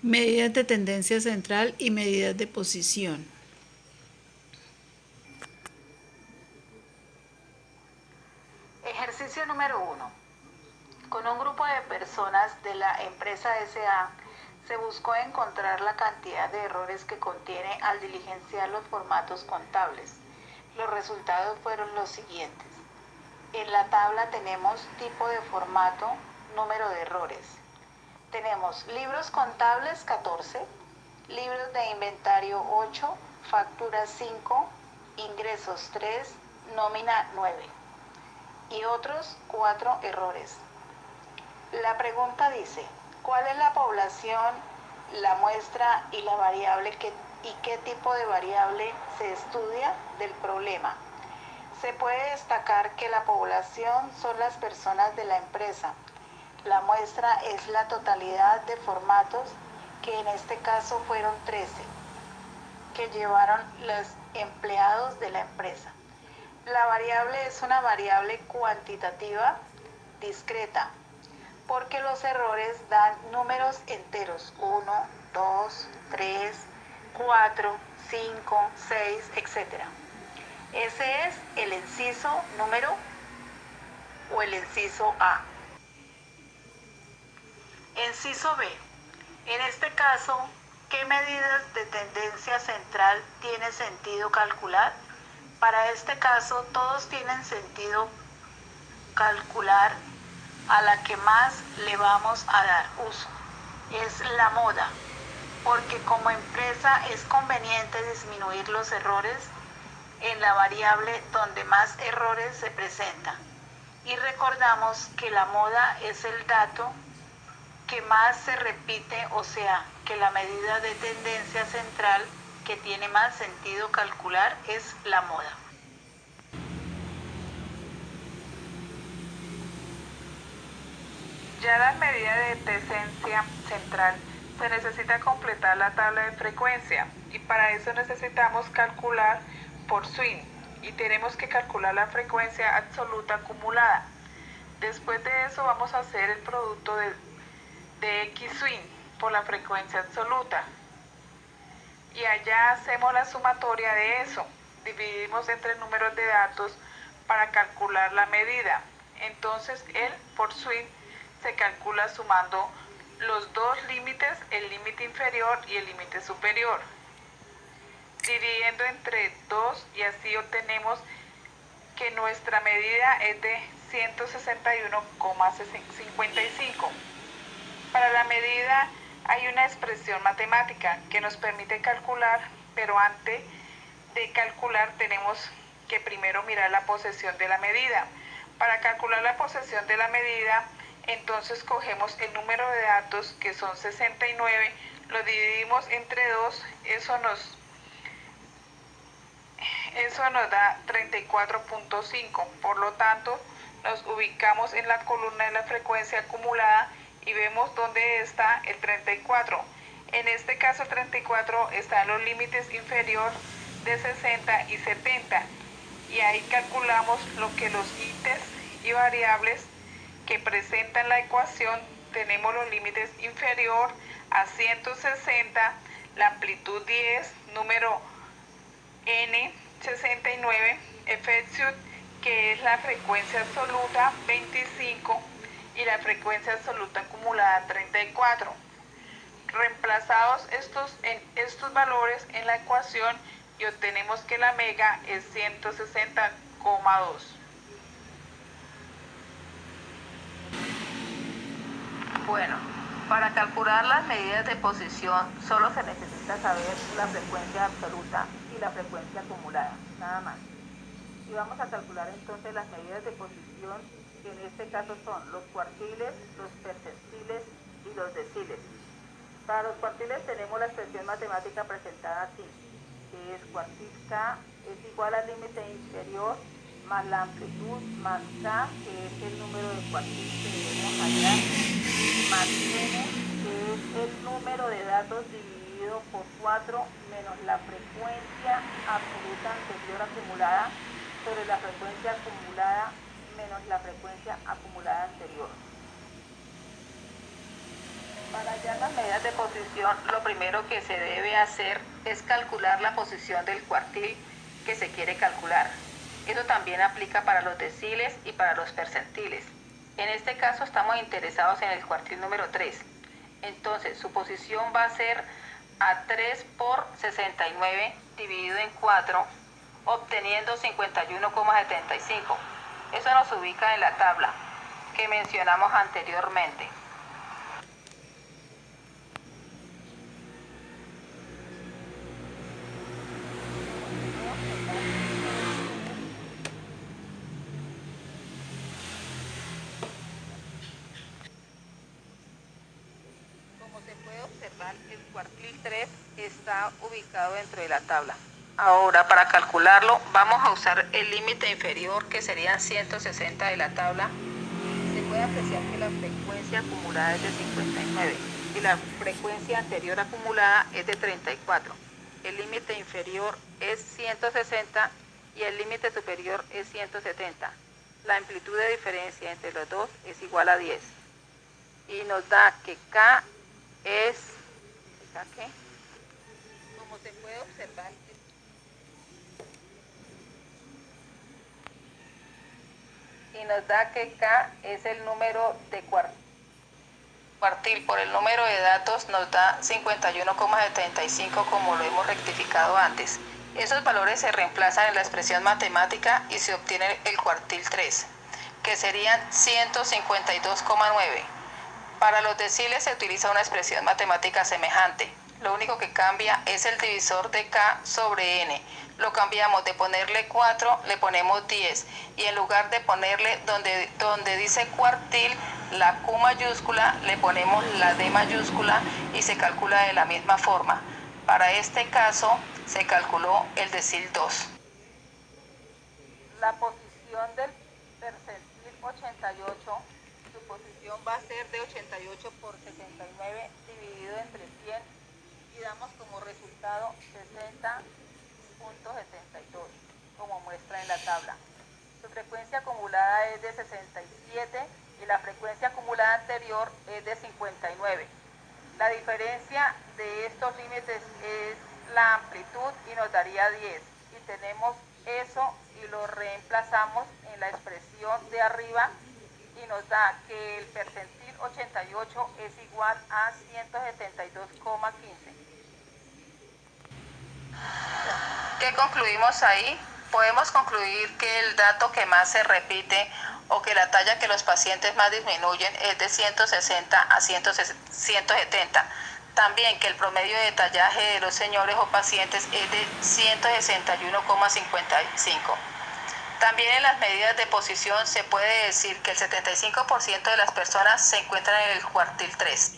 Medidas de tendencia central y medidas de posición. Ejercicio número 1. Con un grupo de personas de la empresa SA se buscó encontrar la cantidad de errores que contiene al diligenciar los formatos contables. Los resultados fueron los siguientes. En la tabla tenemos tipo de formato, número de errores. Tenemos libros contables 14, libros de inventario 8, facturas 5, ingresos 3, nómina 9 y otros 4 errores. La pregunta dice, ¿cuál es la población, la muestra y la variable y qué tipo de variable se estudia del problema? Se puede destacar que la población son las personas de la empresa. La muestra es la totalidad de formatos, que en este caso fueron 13, que llevaron los empleados de la empresa. La variable es una variable cuantitativa discreta, porque los errores dan números enteros, 1, 2, 3, 4, 5, 6, etc. Ese es el inciso número o el inciso A. Inciso B. En este caso, ¿qué medidas de tendencia central tiene sentido calcular? Para este caso, todos tienen sentido calcular. A la que más le vamos a dar uso es la moda, porque como empresa es conveniente disminuir los errores en la variable donde más errores se presentan. Y recordamos que la moda es el dato que más se repite, o sea, que la medida de tendencia central que tiene más sentido calcular es la moda. Ya la medida de tendencia central se necesita completar la tabla de frecuencia y para eso necesitamos calcular por swing y tenemos que calcular la frecuencia absoluta acumulada. Después de eso vamos a hacer el producto de X swing por la frecuencia absoluta y allá hacemos la sumatoria de eso. Dividimos entre números de datos para calcular la medida. Entonces el por swing se calcula sumando los dos límites, el límite inferior y el límite superior, dividiendo entre 2 y así obtenemos que nuestra medida es de 161,55. Para la medida hay una expresión matemática que nos permite calcular, pero antes de calcular tenemos que primero mirar la posesión de la medida. Para calcular la posesión de la medida, entonces cogemos el número de datos, que son 69, lo dividimos entre 2, eso nos da 34.5. Por lo tanto, nos ubicamos en la columna de la frecuencia acumulada y vemos dónde está el 34. En este caso, el 34 está en los límites inferior de 60 y 70. Y ahí calculamos lo que los ítems y variables que presentan la ecuación. Tenemos los límites inferior a 160, la amplitud 10, número n 69, efecto que es la frecuencia absoluta 25 y la frecuencia absoluta acumulada 34. Reemplazados estos valores en la ecuación y obtenemos que la mega es 160,2. Bueno, para calcular las medidas de posición solo se necesita saber la frecuencia absoluta y la frecuencia acumulada, nada más. Y vamos a calcular entonces las medidas de posición, que en este caso son los cuartiles, los percentiles y los deciles. Para los cuartiles tenemos la expresión matemática presentada así, que es cuartil K es igual al límite inferior más la amplitud más K, que es el número de cuartiles que debemos hallar, más N, que es el número de datos dividido por 4 menos la frecuencia absoluta anterior acumulada sobre la frecuencia acumulada menos la frecuencia acumulada anterior. Para hallar las medidas de posición, lo primero que se debe hacer es calcular la posición del cuartil que se quiere calcular. Eso también aplica para los deciles y para los percentiles. En este caso estamos interesados en el cuartil número 3. Entonces su posición va a ser a 3 por 69 dividido en 4, obteniendo 51,75. Eso nos ubica en la tabla que mencionamos anteriormente. Como se puede observar, el cuartil 3 está ubicado dentro de la tabla. Ahora, para calcularlo, vamos a usar el límite inferior, que serían 160 de la tabla. Se puede apreciar que la frecuencia acumulada es de 59 y la frecuencia anterior acumulada es de 34. El límite inferior es 160 y el límite superior es 170. La amplitud de diferencia entre los dos es igual a 10. Y nos da que K es, ¿K qué? Como se puede observar, y nos da que K es el número de cuartil. Por el número de datos nos da 51,75, como lo hemos rectificado antes. Esos valores se reemplazan en la expresión matemática y se obtiene el cuartil 3, que serían 152,9. Para los deciles se utiliza una expresión matemática semejante. Lo único que cambia es el divisor de K sobre N. Lo cambiamos de ponerle 4, le ponemos 10. Y en lugar de ponerle donde dice cuartil, la Q mayúscula, le ponemos la D mayúscula y se calcula de la misma forma. Para este caso se calculó el decil 2. La posición del percentil 88, su posición va a ser de 88 por 69 dividido entre 100 y damos como resultado 60,72, como muestra en la tabla. Su frecuencia acumulada es de 67 y la frecuencia acumulada anterior es de 59. La diferencia de estos límites es la amplitud y nos daría 10. Y tenemos eso y lo reemplazamos en la expresión de arriba y nos da que el percentil 88 es igual a 172,15. ¿Qué concluimos ahí? Podemos concluir que el dato que más se repite o que la talla que los pacientes más disminuyen es de 160 a 170. También que el promedio de tallaje de los señores o pacientes es de 161,55. También en las medidas de posición se puede decir que el 75% de las personas se encuentran en el cuartil 3.